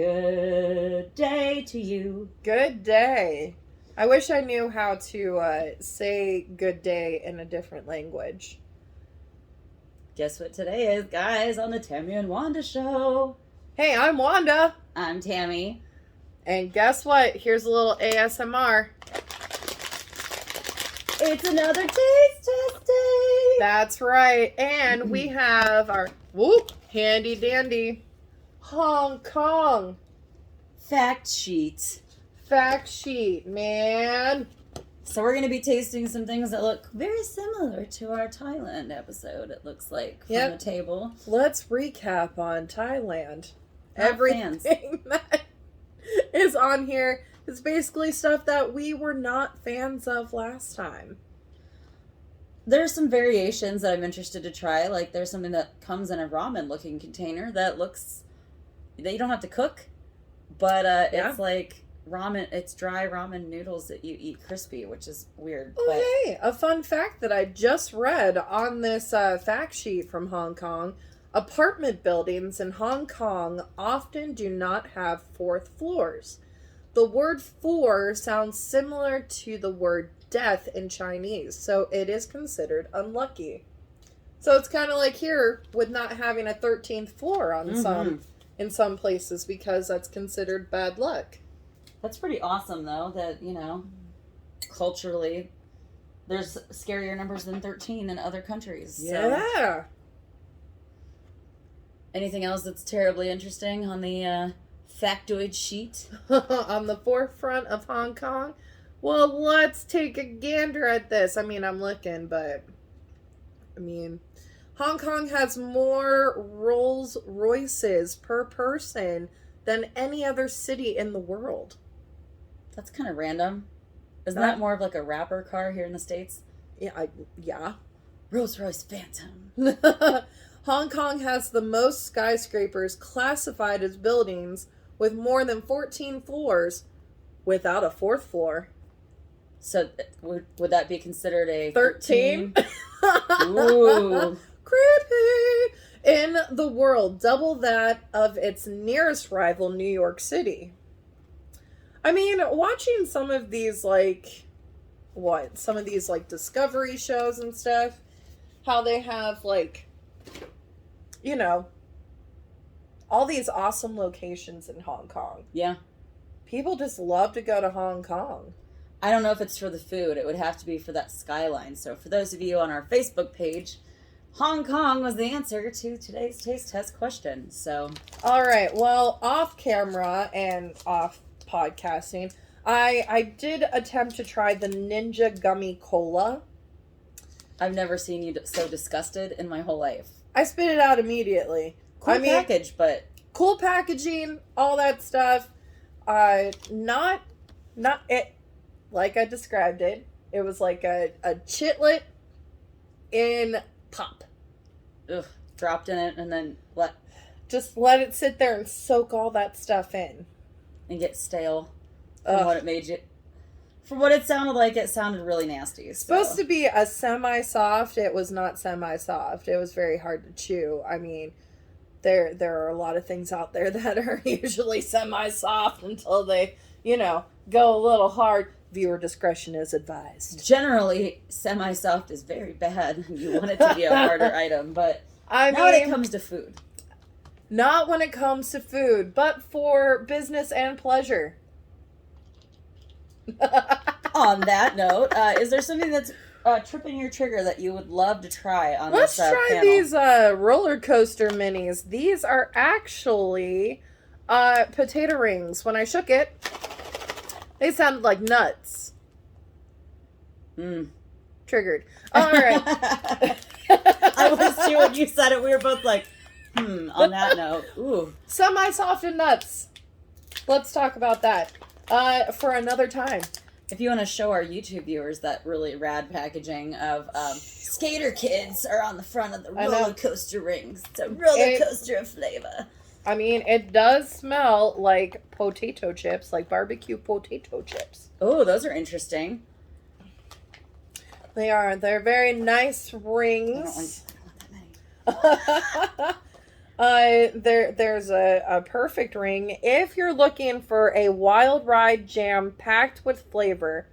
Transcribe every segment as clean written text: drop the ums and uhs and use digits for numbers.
Good day to you. Good day. I wish I knew how to say good day in a different language. Guess what today is, guys, on the Tammy and Wanda show? Hey, I'm Wanda. I'm Tammy. And guess what? Here's a little ASMR. It's another taste test day. That's right. And we have our handy dandy Hong Kong fact sheet. Fact sheet, man. So we're going to be tasting some things that look very similar to our Thailand episode, it looks like, from the table. Let's recap on Thailand. Not Everything that is on here is basically stuff that we were not fans of last time. There's some variations that I'm interested to try. Like, there's something that comes in a ramen-looking container that looks... that you don't have to cook, but it's like ramen. It's dry ramen noodles that you eat crispy, which is weird. Oh, hey, a fun fact that I just read on this fact sheet from Hong Kong. Apartment buildings in Hong Kong often do not have fourth floors. The word four sounds similar to the word death in Chinese, so it is considered unlucky. So it's kind of like here with not having a 13th floor on in some places because that's considered bad luck. That's pretty awesome, though, that, you know, culturally, there's scarier numbers than 13 in other countries. Yeah. So. Anything else that's terribly interesting on the factoid sheet? On the forefront of Hong Kong? Well, let's take a gander at this. I mean, I'm looking, but... Hong Kong has more Rolls Royces per person than any other city in the world. That's kind of random. Isn't that more of like a rapper car here in the States? Yeah. Rolls Royce Phantom. Hong Kong has the most skyscrapers classified as buildings with more than 14 floors without a fourth floor. So would that be considered a 13? Ooh. Creepy! In the world, double that of its nearest rival, New York City. I mean, watching some of these, Discovery shows and stuff, how they have, all these awesome locations in Hong Kong. Yeah. People just love to go to Hong Kong. I don't know if it's for the food. It would have to be for that skyline. So for those of you on our Facebook page, Hong Kong was the answer to today's taste test question. So, all right. Well, off camera and off podcasting, I did attempt to try the Ninja Gummy Cola. I've never seen you so disgusted in my whole life. I spit it out immediately. Cool package, but cool packaging, all that stuff. Not it. Like I described it, it was like a chitlet in pop. Ugh, dropped in it and then what? Just let it sit there and soak all that stuff in. And get stale from what it made you. From what it sounded like, it sounded really nasty. So. Supposed to be a semi-soft. It was not semi-soft. It was very hard to chew. I mean, there are a lot of things out there that are usually semi-soft until they, go a little hard. Viewer discretion is advised. Generally, semi-soft is very bad. You want it to be a harder item, but not when it comes to food. Not when it comes to food, but for business and pleasure. On that note, is there something that's tripping your trigger that you would love to try on Let's this try panel? These roller coaster minis. These are actually potato rings. When I shook it, they sounded like nuts. Triggered. All right. I was too when you said it. We were both like, on that note. Ooh. Semi-soft and nuts. Let's talk about that for another time. If you want to show our YouTube viewers that really rad packaging of skater kids are on the front of the roller coaster rings. It's a roller coaster of flavor. I mean, it does smell like potato chips, like barbecue potato chips. Oh, those are interesting. They are. They're very nice rings. I don't want that many. There's a perfect ring. If you're looking for a wild ride jam packed with flavor,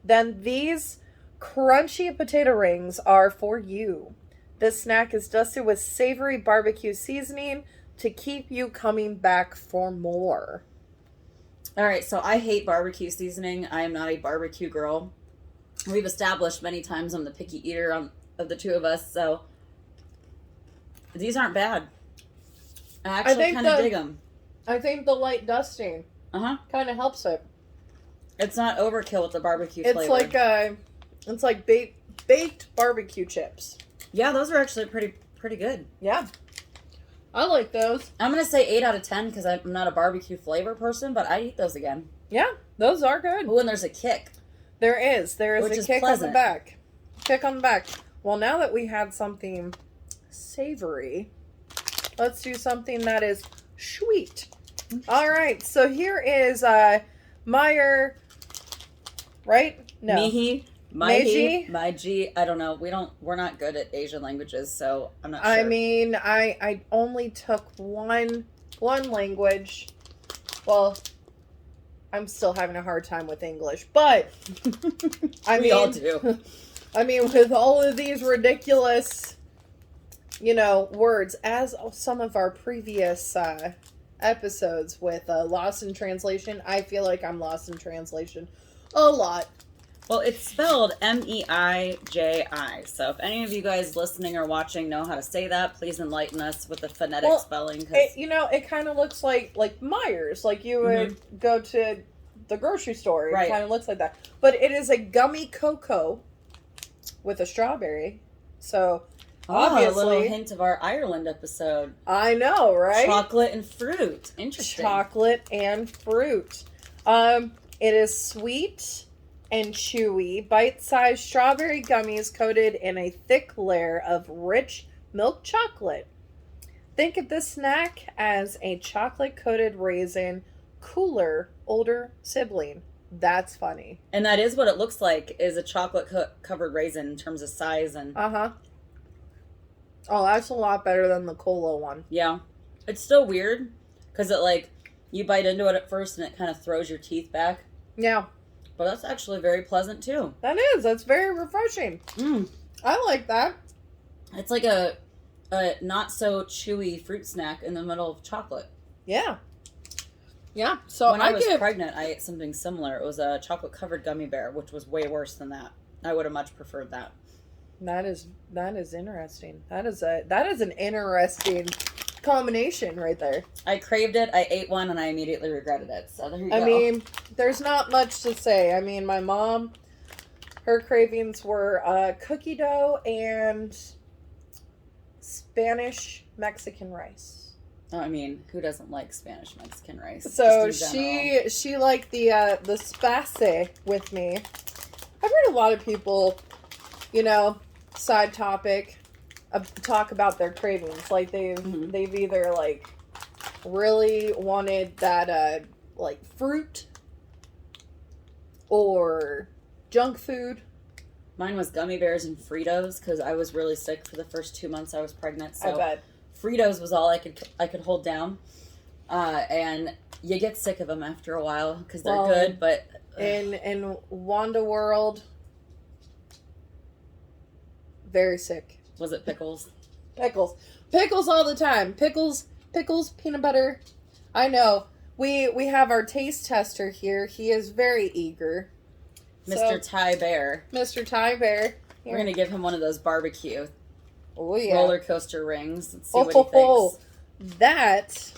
then these crunchy potato rings are for you. This snack is dusted with savory barbecue seasoning to keep you coming back for more. All right, so I hate barbecue seasoning. I am not a barbecue girl. We've established many times I'm the picky eater of the two of us, so these aren't bad. I actually kind of dig them. I think the light dusting kind of helps it. It's not overkill with the barbecue flavor. It's like baked barbecue chips. Yeah, those are actually pretty good. Yeah. I like those. I'm going to say 8 out of 10 because I'm not a barbecue flavor person, but I eat those again. Yeah, those are good. Oh, and there's a kick. There is. There is a kick pleasant. on the back. Kick on the back. Well, now that we had something savory, let's do something that is sweet. All right, so here is Meyer, right? No. Mihi, Maiji. I don't know. We're not good at Asian languages, so I'm not sure. I mean, I only took one language. Well, I'm still having a hard time with English, but we all do. I mean, with all of these ridiculous, words, as some of our previous episodes with Lost in Translation, I feel like I'm lost in translation a lot. Well, it's spelled Meiji. So if any of you guys listening or watching know how to say that, please enlighten us with the phonetic spelling. It kind of looks like Myers. Like you would go to the grocery store. It kind of looks like that. But it is a gummy cocoa with a strawberry. So obviously, a little hint of our Ireland episode. I know, right? Chocolate and fruit. Interesting. Chocolate and fruit. It is sweet and chewy, bite-sized strawberry gummies coated in a thick layer of rich milk chocolate. Think of this snack as a chocolate-coated raisin cooler older sibling. That's funny. And that is what it looks like, is a chocolate-covered raisin in terms of size and... Uh-huh. Oh, that's a lot better than the cola one. Yeah. It's still weird, because you bite into it at first and it kind of throws your teeth back. Yeah. But that's actually very pleasant, too. That is. That's very refreshing. I like that. It's like a not-so-chewy fruit snack in the middle of chocolate. Yeah. Yeah. So when I was pregnant, I ate something similar. It was a chocolate-covered gummy bear, which was way worse than that. I would have much preferred that. That is interesting. That is an interesting combination right there. I craved it, I ate one, and I immediately regretted it. So there you go. I mean, there's not much to say. I mean, my mom, her cravings were cookie dough and Spanish Mexican rice. Oh, I mean, who doesn't like Spanish Mexican rice? So she liked the space with me. I've heard a lot of people, side topic, talk about their cravings. Like they've either really wanted that fruit or junk food. Mine was gummy bears and Fritos because I was really sick for the first 2 months I was pregnant. So I bet. Fritos was all I could hold down, and you get sick of them after a while because they're good. But in Wanda World, very sick. Was it pickles? Pickles all the time. Pickles, peanut butter. I know. We have our taste tester here. He is very eager. Mr. Thai Bear. Mr. Thai Bear. We're going to give him one of those barbecue roller coaster rings. Let's see what he thinks. That,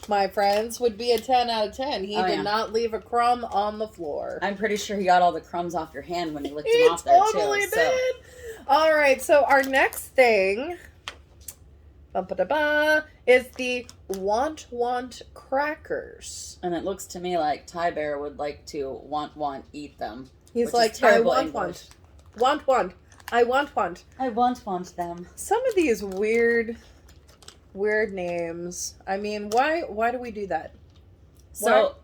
my friends, would be a 10 out of 10. He did not leave a crumb on the floor. I'm pretty sure he got all the crumbs off your hand when he licked them off there, too. He totally did. So. All right, so our next thing is the Want crackers. And it looks to me like Thai Bear would like to want eat them. He's like, I want want. I want. I want them. Some of these weird names. I mean, why do we do that? So,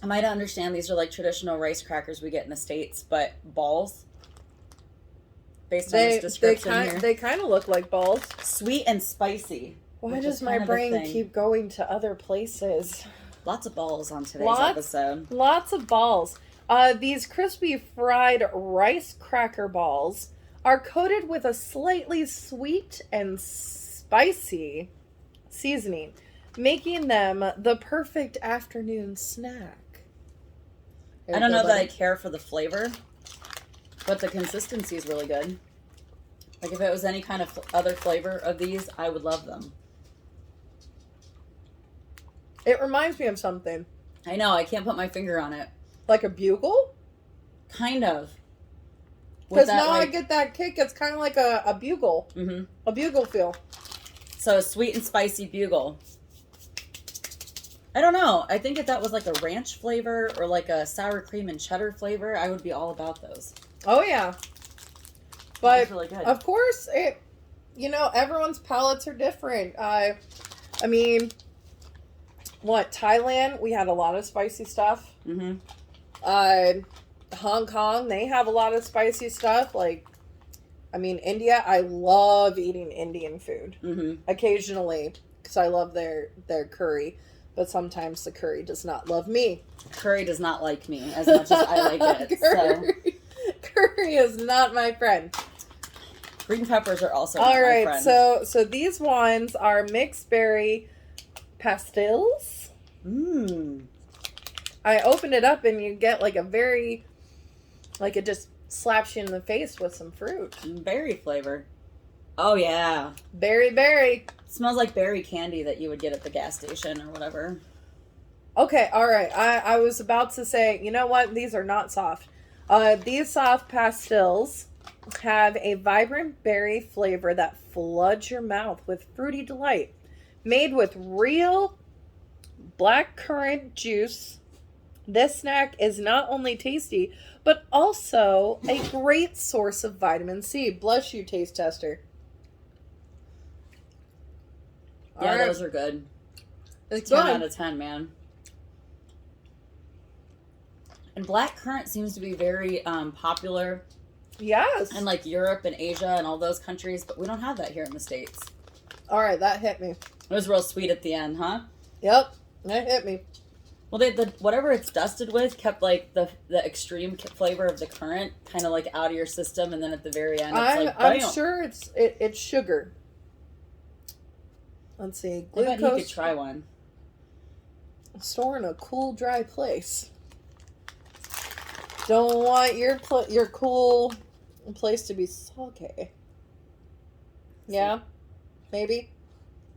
am I to understand these are like traditional rice crackers we get in the States, but balls? Based on this description here. They kind of look like balls. Sweet and spicy. Why does my brain keep going to other places? Lots of balls on today's episode. Lots of balls. These crispy fried rice cracker balls are coated with a slightly sweet and spicy seasoning, making them the perfect afternoon snack. I don't know that I care for the flavor, but the consistency is really good. Like, if it was any kind of other flavor of these, I would love them. It reminds me of something. I know, I can't put my finger on it. Like a bugle? Kind of. Because now I get that kick. It's kind of like a bugle. Mm-hmm. A bugle feel. So a sweet and spicy bugle. I don't know. I think if that was like a ranch flavor or like a sour cream and cheddar flavor, I would be all about those. Oh, yeah. But, really good. Of course, everyone's palates are different. I mean, Thailand, we had a lot of spicy stuff. Mm-hmm. Hong Kong, they have a lot of spicy stuff. India, I love eating Indian food. Mm-hmm. Occasionally, because I love their curry. But sometimes the curry does not love me. Curry does not like me as much as I like it. Curry is not my friend. Green peppers are also not my friend. So these ones are mixed berry pastilles. Mmm. I opened it up and you get it just slaps you in the face with some fruit. Berry flavor. Oh, yeah. Berry. Smells like berry candy that you would get at the gas station or whatever. Okay, all right. I was about to say, you know what? These are not soft. These soft pastilles have a vibrant berry flavor that floods your mouth with fruity delight. Made with real blackcurrant juice, this snack is not only tasty, but also a great source of vitamin C. Bless you, taste tester. Yeah, those are good. It's 10 out of 10, man. And blackcurrant seems to be very popular. Yes. In like Europe and Asia and all those countries, but we don't have that here in the States. All right, that hit me. It was real sweet at the end, huh? Yep, that hit me. Well, the whatever it's dusted with kept like the extreme flavor of the currant kind of like out of your system, and then at the very end, it's I'm sure it's sugar. Let's see, glucose. I bet you could try one. Store in a cool, dry place. Don't want your cool place to be soggy. Yeah, maybe.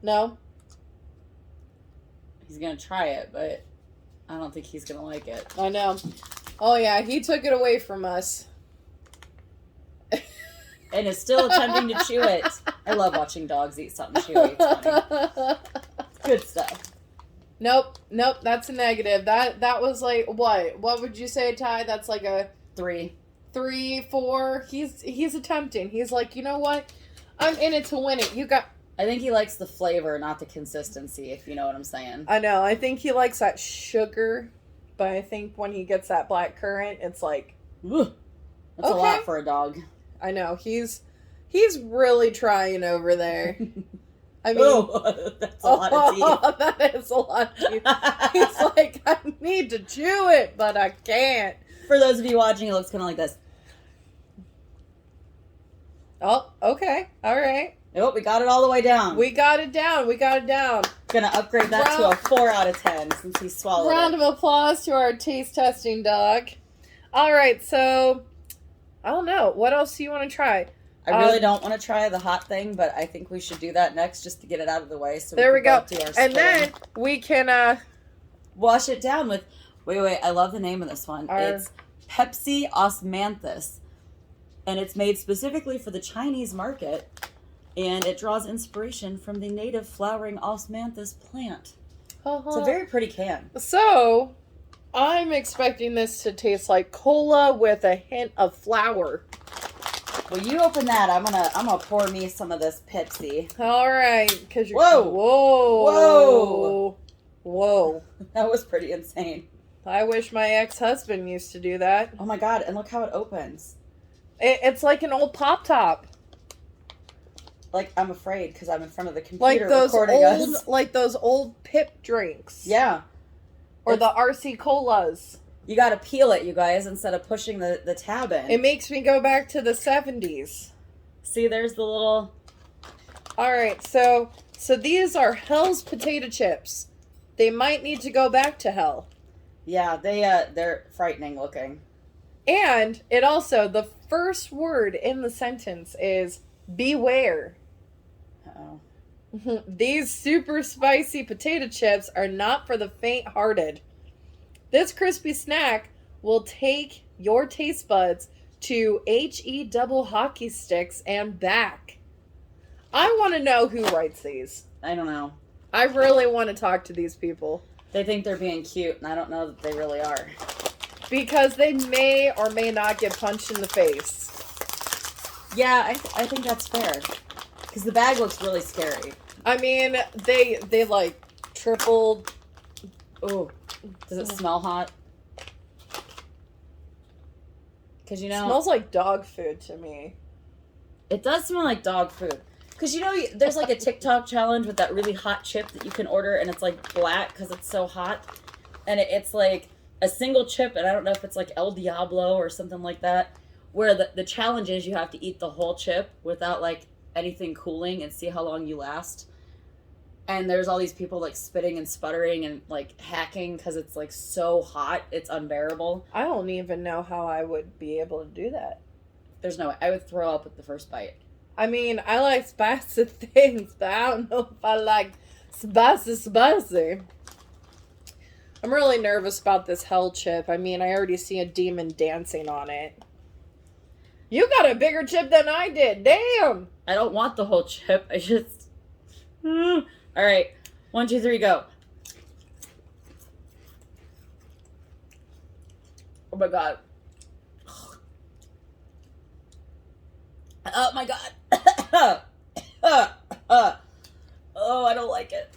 No. He's gonna try it, but I don't think he's gonna like it. I know. Oh yeah, he took it away from us. And is still attempting to chew it. I love watching dogs eat something chewy. It's funny. Good stuff. Nope. That's a negative. That was like what? What would you say, Ty? That's like a 3, 4. He's attempting. He's like, you know what? I'm in it to win it. I think he likes the flavor, not the consistency. If you know what I'm saying. I know. I think he likes that sugar, but I think when he gets that black currant, it's like, ugh, that's a lot for a dog. I know. He's really trying over there. I mean, that's a lot of teeth. That is a lot of teeth. He's like, I need to chew it, but I can't. For those of you watching, it looks kind of like this. Oh, okay. All right. Nope, we got it all the way down. We got it down. Gonna upgrade that to a 4 out of 10 since he swallowed it. Round of applause to our taste testing dog. All right, so I don't know. What else do you want to try? I really don't want to try the hot thing, but I think we should do that next just to get it out of the way. So there we go. Do our and then we can wash it down with. Wait! I love the name of this one. It's Pepsi Osmanthus, and it's made specifically for the Chinese market, and it draws inspiration from the native flowering Osmanthus plant. It's a very pretty can. So, I'm expecting this to taste like cola with a hint of flour. Well, you open that. I'm gonna pour me some of this Pepsi. All right, because you're whoa. That was pretty insane. I wish my ex-husband used to do that. Oh my god! And look how it opens. It's like an old Pop Top. like, I'm afraid because I'm in front of the computer recording us. Like those old Pip drinks. Yeah. Or the RC Colas. You gotta peel it, you guys, instead of pushing the tab in. It makes me go back to the 70s. See, there's the little... Alright, so these are Hell's potato chips. They might need to go back to Hell. Yeah, they're frightening looking. And it also, the first word in the sentence is beware. Uh-oh. These super spicy potato chips are not for the faint-hearted. This crispy snack will take your taste buds to HE double hockey sticks and back. I want to know who writes these. I don't know. I really want to talk to these people. They think they're being cute, and I don't know that they really are. Because they may or may not get punched in the face. Yeah, I think that's fair. Because the bag looks really scary. I mean, they like tripled. Ooh. Does it smell hot? Because, you know... It smells like dog food to me. It does smell like dog food. Because, you know, there's like a TikTok challenge with that really hot chip that you can order, and it's like black because it's so hot. And it's like a single chip, and I don't know if it's like El Diablo or something like that, where the challenge is you have to eat the whole chip without like anything cooling and see how long you last. And there's all these people like spitting and sputtering and like hacking because it's like so hot, it's unbearable. I don't even know how I would be able to do that. There's no way. I would throw up with the first bite. I mean, I like spicy things, but I don't know if I like spicy. I'm really nervous about this hell chip. I mean, I already see a demon dancing on it. You got a bigger chip than I did. Damn! I don't want the whole chip. I just... All right. 1, 2, 3, go. Oh my god. Oh my god. Oh, I don't like it.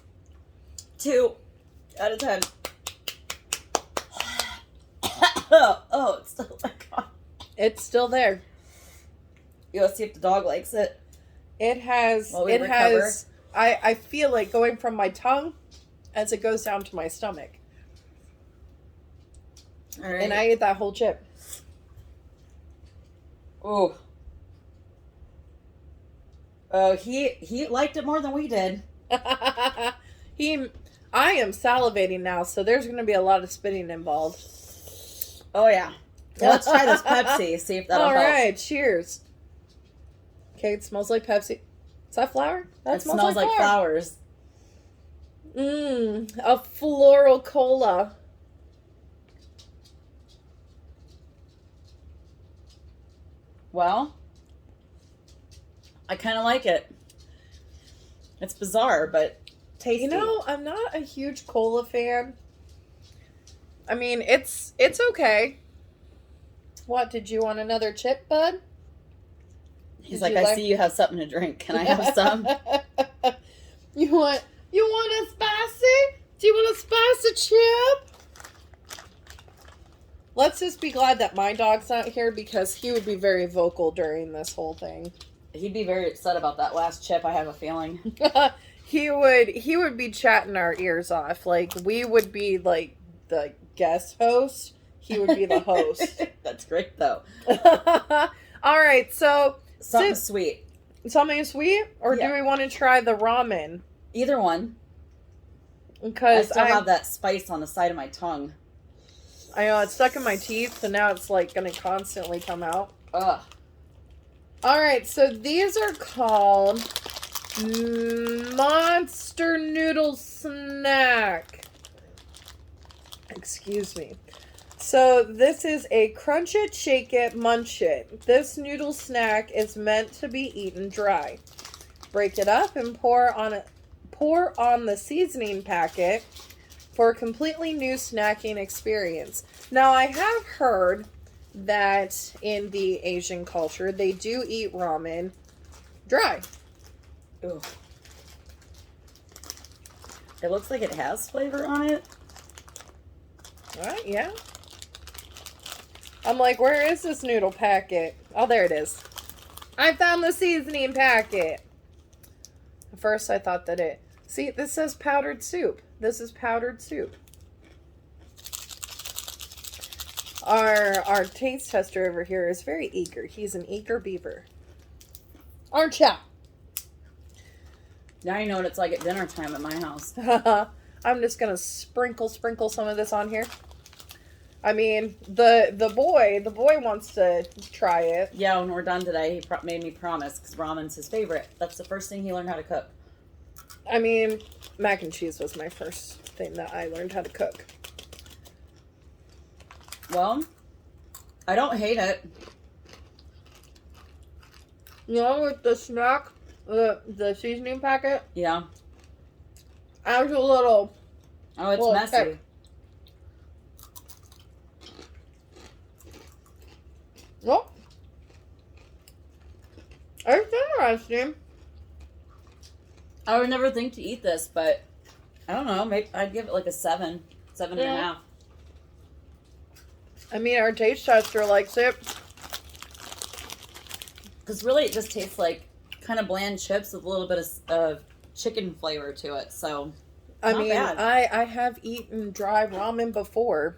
2 out of 10. Oh, it's still... Oh my god. It's still there. Let's see if the dog likes it. It has... While we recover. I feel it going from my tongue as it goes down to my stomach. All right. And I ate that whole chip. Oh. Oh, he liked it more than we did. I am salivating now, so there's going to be a lot of spitting involved. Oh, yeah. Well, let's try this Pepsi, see if that'll help. All right, cheers. Okay, it smells like Pepsi. Is that flour? That smells like flowers. A floral cola. Well, I kind of like it. It's bizarre, but tasty. You know, I'm not a huge cola fan. I mean, it's okay. What, did you want another chip, bud? He's like, I see you have something to drink. Can I have some? You want a spicy? Do you want a spicy chip? Let's just be glad that my dog's not here because he would be very vocal during this whole thing. He'd be very upset about that last chip, I have a feeling. He would be chatting our ears off. Like, we would be like the guest host. He would be the host. That's great though. All right, so something sweet. Something sweet? Or do we want to try the ramen? Either one. Because I still have that spice on the side of my tongue. I know, it's stuck in my teeth, so now it's like going to constantly come out. Ugh. Alright, so these are called Monster Noodle Snack. Excuse me. So this is a crunch it, shake it, munch it. This noodle snack is meant to be eaten dry. Break it up and pour on the seasoning packet for a completely new snacking experience. Now, I have heard that in the Asian culture, they do eat ramen dry. Ooh. It looks like it has flavor on it. Alright, yeah. I'm like, where is this noodle packet? Oh, there it is. I found the seasoning packet. At first I thought that it... See, this says powdered soup. This is powdered soup. Our taste tester over here is very eager. He's an eager beaver. Aren't ya? Now you know what it's like at dinner time at my house. I'm just gonna sprinkle some of this on here. I mean, the boy wants to try it. Yeah, when we're done today, he made me promise because ramen's his favorite. That's the first thing he learned how to cook. I mean, mac and cheese was my first thing that I learned how to cook. Well, I don't hate it. You know, with the snack, the seasoning packet, Yeah. adds a little... Oh, it's little messy. kick. Well, it's interesting. I would never think to eat this, but I don't know. Maybe I'd give it like a 7, 7.5. I mean, our taste tester likes it. Because really, it just tastes like kind of bland chips with a little bit of chicken flavor to it. So, I not mean, bad. I have eaten dry ramen before.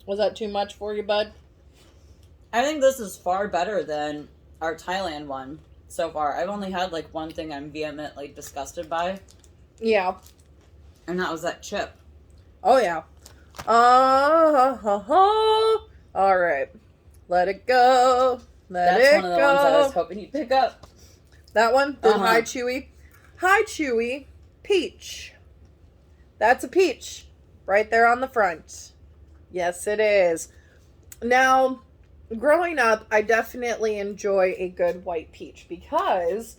Was that too much for you, bud? I think this is far better than our Thailand one so far. I've only had like one thing I'm vehemently disgusted by, Yeah. and that was that chip. Oh, yeah. All right. Let it go. That's one of the ones I was hoping you'd pick up. That one? The Uh-huh. High Chewy? High Chewy peach. That's a peach. Right there on the front. Yes, it is. Now, growing up, I definitely enjoy a good white peach because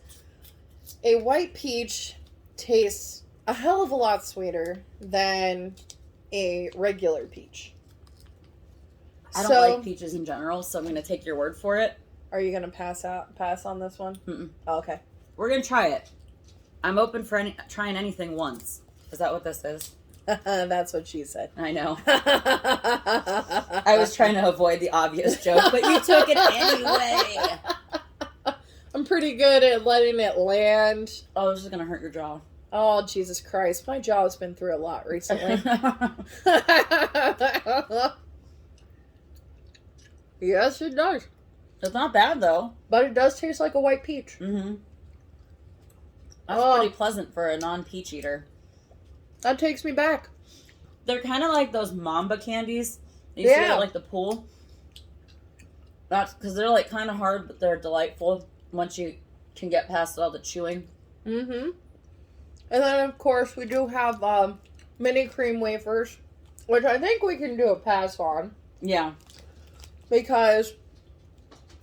a white peach tastes a hell of a lot sweeter than a regular peach. I don't like peaches in general, so I'm going to take your word for it. Are you going to pass on this one? Mm-mm. Oh, okay. We're going to try it. I'm open for trying anything once. Is that what this is? That's what she said. I know. I was trying to avoid the obvious joke, but you took it anyway. I'm pretty good at letting it land. Oh, this is going to hurt your jaw. Oh, Jesus Christ. My jaw's been through a lot recently. Yes, it does. It's not bad, though. But it does taste like a white peach. Mm-hmm. That's pretty pleasant for a non-peach eater. That takes me back. They're kind of like those Mamba candies. You see at like the pool. That's because they're like kind of hard, but they're delightful once you can get past all the chewing. Mm-hmm. And then, of course, we do have mini cream wafers, which I think we can do a pass on. Yeah. Because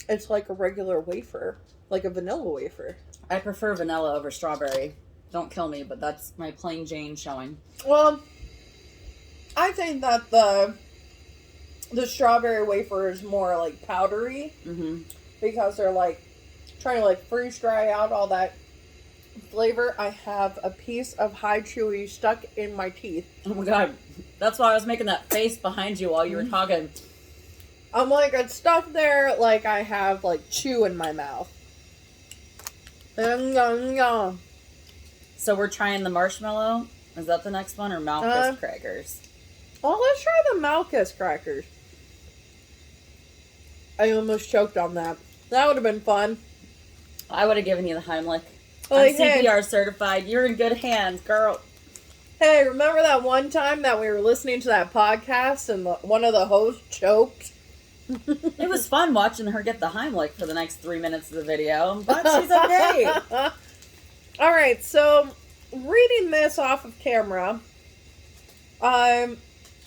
it's like a regular wafer, like a vanilla wafer. I prefer vanilla over strawberry. Don't kill me, but that's my plain Jane showing. Well, I think that the strawberry wafer is more like powdery. Mm-hmm. Because they're like trying to like freeze dry out all that flavor. I have a piece of High Chewy stuck in my teeth. Oh my god. That's why I was making that face behind you while you were talking. I'm like, it's stuck there like I have like chew in my mouth. So we're trying the marshmallow. Is that the next one, or Malchus crackers? Well, let's try the Malchus crackers. I almost choked on that. That would have been fun. I would have given you the Heimlich. Like, I'm CPR certified. You're in good hands, girl. Hey, remember that one time that we were listening to that podcast and one of the hosts choked? It was fun watching her get the Heimlich for the next 3 minutes of the video, but she's okay. All right, so reading this off of camera,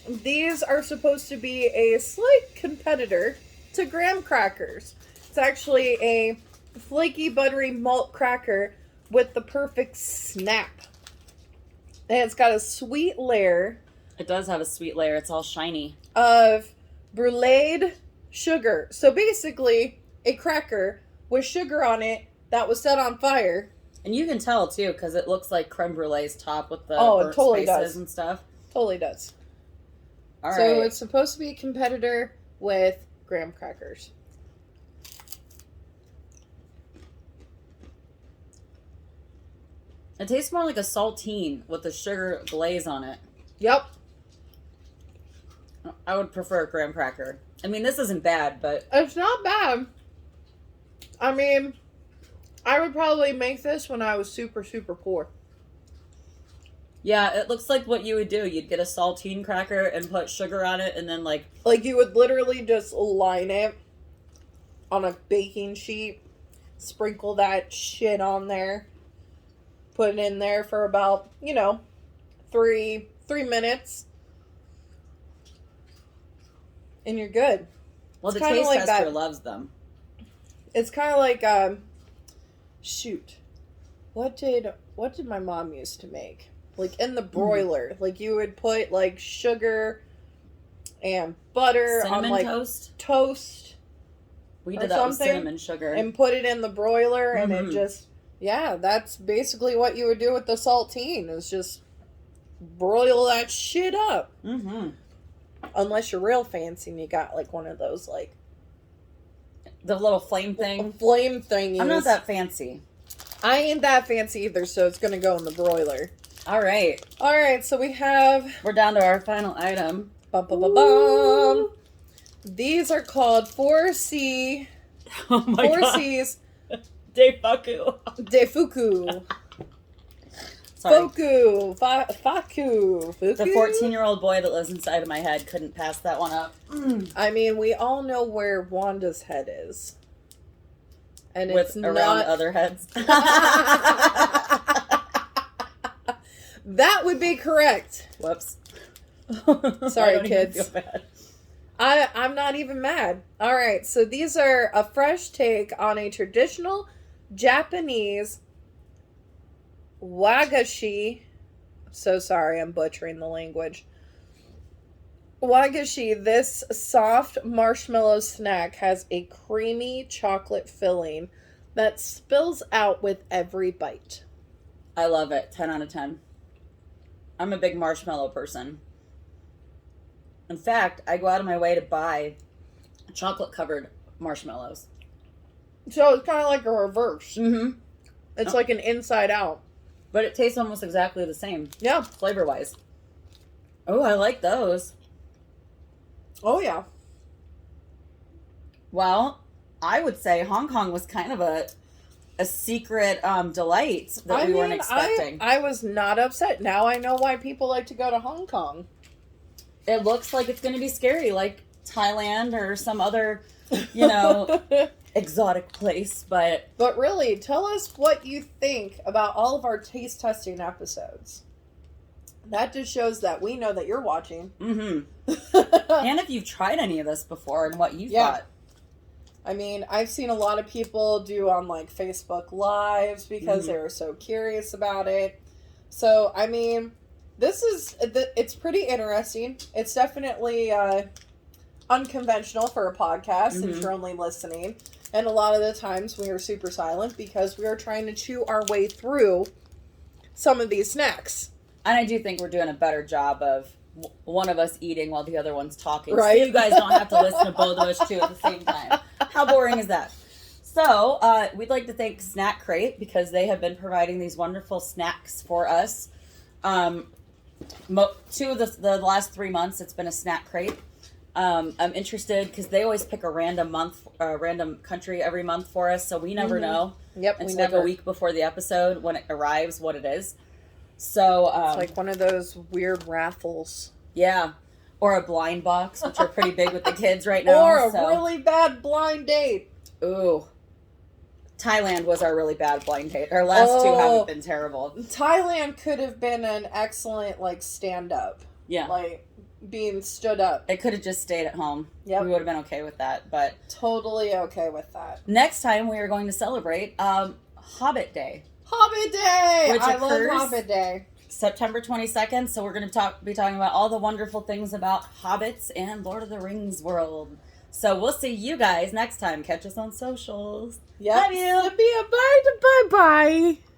these are supposed to be a slight competitor to graham crackers. It's actually a flaky, buttery malt cracker with the perfect snap. And it's got a sweet layer. It does have a sweet layer. It's all shiny. Of bruleed sugar. So basically, a cracker with sugar on it that was set on fire. And you can tell, too, because it looks like creme brulee's top with the it totally spaces does. And stuff. Totally does. All right. So it's supposed to be a competitor with graham crackers. It tastes more like a saltine with the sugar glaze on it. Yep. I would prefer a graham cracker. I mean, this isn't bad, but... It's not bad. I mean, I would probably make this when I was super, super poor. Yeah, it looks like what you would do. You'd get a saltine cracker and put sugar on it and then, like... Like, you would literally just line it on a baking sheet, sprinkle that shit on there, put it in there for about, 3 minutes, and you're good. Well, It's the kinda taste like tester that. loves them. It's kind of like, shoot, what did my mom used to make? Like, in the broiler, like, you would put, like, sugar and butter Cinnamon on, like, toast? We or did that with something, cinnamon sugar. and put it in the broiler, and it just, that's basically what you would do with the saltine, is just broil that shit up. Mm-hmm. Unless you're real fancy and you got, like, one of those, like... The little flame thing. Flame thingies. I'm not that fancy. I ain't that fancy either, so it's gonna go in the broiler. All right. Alright, so we have... We're down to our final item. Bum, bum, bum, bum. These are called 4C... Oh my 4C's... Defuku. Defuku. Sorry. Foku. Faku. Fuku. The 14-year-old boy that lives inside of my head couldn't pass that one up. I mean, we all know where Wanda's head is. And With it's around not... other heads. That would be correct. Whoops. Sorry, I don't even kids. feel bad. I'm not even mad. Alright, so these are a fresh take on a traditional Japanese wagashi. So sorry, I'm butchering the language. Wagashi, this soft marshmallow snack has a creamy chocolate filling that spills out with every bite. I love it. 10 out of 10. I'm a big marshmallow person. In fact, I go out of my way to buy chocolate-covered marshmallows. So it's kind of like a reverse. Mm-hmm. It's like an inside out. But it tastes almost exactly the same. Yeah. Flavor-wise. Oh, I like those. Oh, yeah. Well, I would say Hong Kong was kind of a secret delight that we weren't expecting. I was not upset. Now I know why people like to go to Hong Kong. It looks like it's going to be scary, like Thailand or some other, exotic place, but... But really, tell us what you think about all of our taste testing episodes. That just shows that we know that you're watching. Mm-hmm. And if you've tried any of this before and what you thought. I mean, I've seen a lot of people do on, like, Facebook Lives because they were so curious about it. So, I mean, it's pretty interesting. It's definitely unconventional for a podcast since you're only listening. And a lot of the times we are super silent because we are trying to chew our way through some of these snacks. And I do think we're doing a better job of one of us eating while the other one's talking. Right. So you guys don't have to listen to both of us two at the same time. How boring is that? So, we'd like to thank Snack Crate because they have been providing these wonderful snacks for us. 2 of the last 3 months, it's been a Snack Crate. I'm interested because they always pick a random country every month for us, so we never know. Yep, it's like a week before the episode when it arrives what it is. So it's like one of those weird raffles. Yeah, or a blind box, which are pretty big with the kids right now. Or a really bad blind date. Ooh. Thailand was our really bad blind date. Our last two haven't been terrible. Thailand could have been an excellent, like, stand-up. Yeah. Like, being stood up. It could have just stayed at home. Yep. We would have been okay with that. But totally okay with that. Next time we are going to celebrate Hobbit Day. Hobbit Day! Which I occurs love Hobbit Day. September 22nd. So we're going to be talking about all the wonderful things about Hobbits and Lord of the Rings world. So we'll see you guys next time. Catch us on socials. Yep. Love you. Bye-bye.